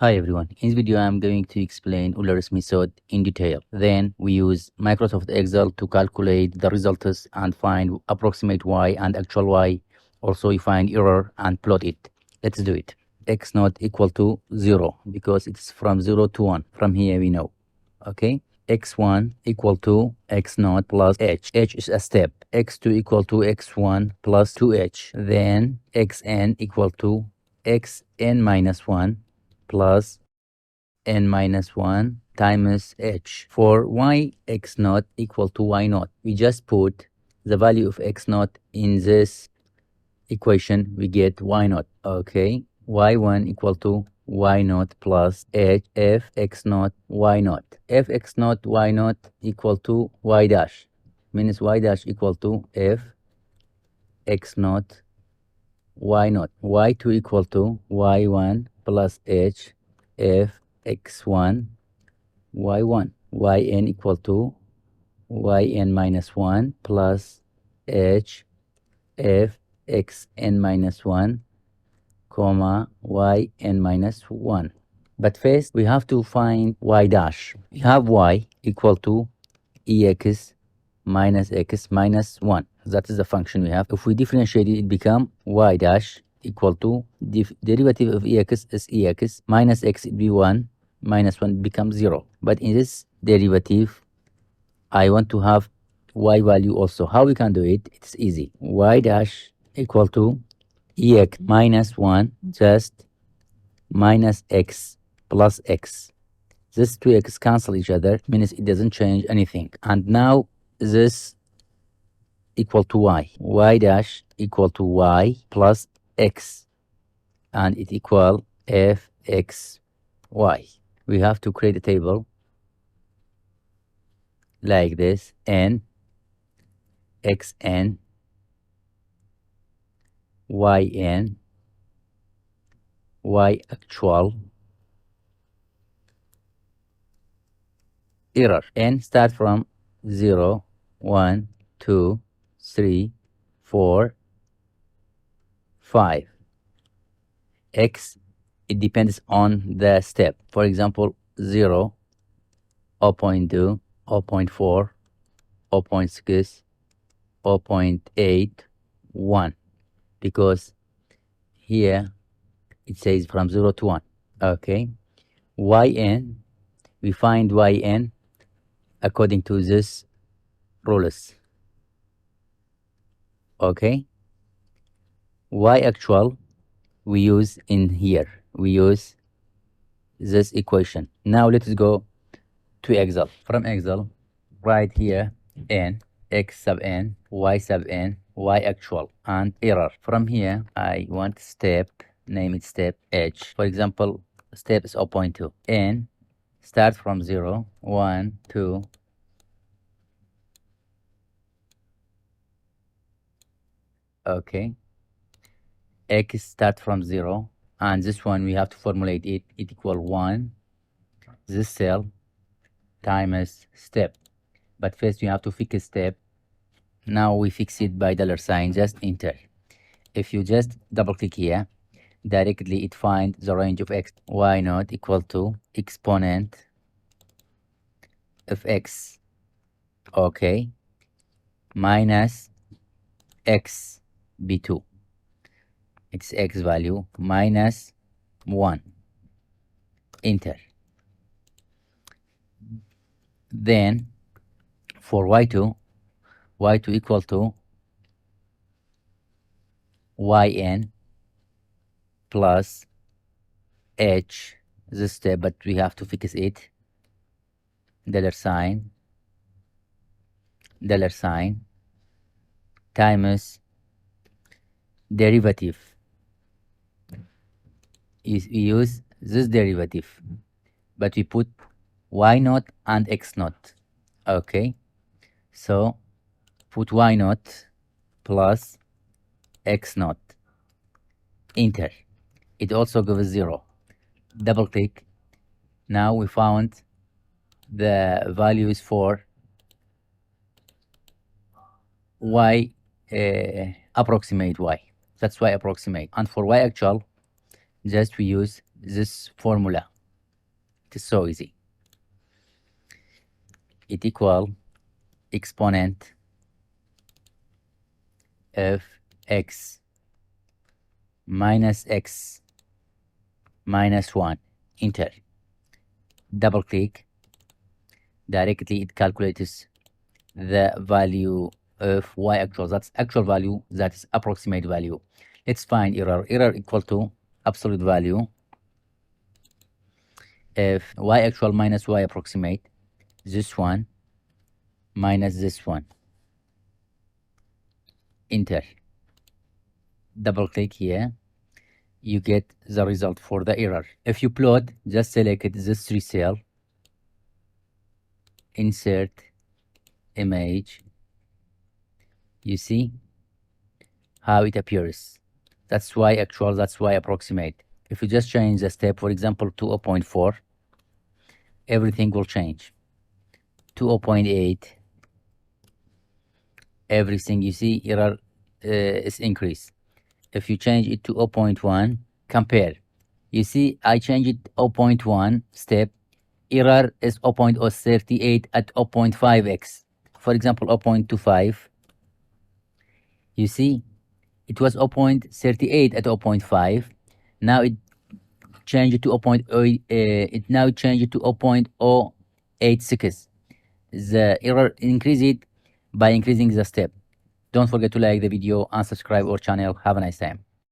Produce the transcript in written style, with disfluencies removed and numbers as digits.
Hi everyone, in this video I am going to explain Euler's method in detail. Then we use Microsoft Excel to calculate the results and find approximate y and actual y. Also you find error and plot it. Let's do it. X not equal to 0 because it's from 0 to 1. From here we know. Okay. X1 equal to X0 plus H. H is a step. X2 equal to X1 plus 2H. Then Xn equal to Xn minus 1 plus n minus 1 times h. For y x naught equal to y naught, we just put the value of x naught in this equation, we get y naught. Okay, y1 equal to y naught plus h f x naught y naught. F x naught y naught equal to y dash, means y dash equal to f x naught y naught. Y2 equal to y1 plus h f x1 y1. Yn equal to yn minus 1 plus h f xn minus 1 comma yn minus 1. But first we have to find y dash. We have y equal to ex minus x minus 1. That is the function we have. If we differentiate it, it become y dash equal to derivative of ex is ex minus x will be 1 minus 1 becomes 0. But in this derivative I want to have y value also. How we can do it? It's easy. Y dash equal to ex minus 1 just minus x plus x. This 2x cancel each other, means it doesn't change anything. And now this equal to y dash equal to y plus x, and it equal f x y. We have to create a table like this: n xn yn y actual error. N start from 0 1 2 3 4 5. X, it depends on the step. For example, 0, 0.2, 0.4, 0.6, 0.8, 1, because here it says from 0 to 1. Okay, yn, we find yn according to this rules. Okay, y actual we use in here, we use this equation. Now let's go to Excel. From Excel, right here n x sub n y sub n y actual and error. From here I want step, name it step h. For example, step is 0.2. N start from 0 1 2 okay, x start from 0, and this one we have to formulate it equal 1 this cell times step. But first we have to fix step. Now we fix it by $sign, just enter. If you just double click here, directly it finds the range of x. Y naught equal to exponent of x, okay, minus x b2, its x value minus 1, enter. Then for y2 equal to yn plus h, this step, but we have to fix it, $sign times derivative. We use this derivative, but we put y naught and x naught. Okay, so put y naught plus x naught, enter. It also gives 0. Double click. Now we found the values for y approximate y. That's y approximate. And for y actual, just we use this formula. It is so easy. It equal exponent of x minus x minus 1. Enter. Double click. Directly it calculates the value of y actual. That's actual value. That is approximate value. Let's find error. Error equal to absolute value of y actual minus y approximate. This one minus this one. Enter. Double click here. You get the result for the error. If you plot, just select this 3 cell, insert image. You see how it appears. That's y actual, that's y approximate. If you just change the step, for example, to 0.4, everything will change. To 0.8, everything, you see, error is increased. If you change it to 0.1, compare. You see, I changed it 0.1 step. Error is 0.038 at 0.5x. For example, 0.25. You see, it was 0.38 at 0.5. Now it changed to 0.0. It now changed to 0.086. The error increased by increasing the step. Don't forget to like the video and subscribe our channel. Have a nice time.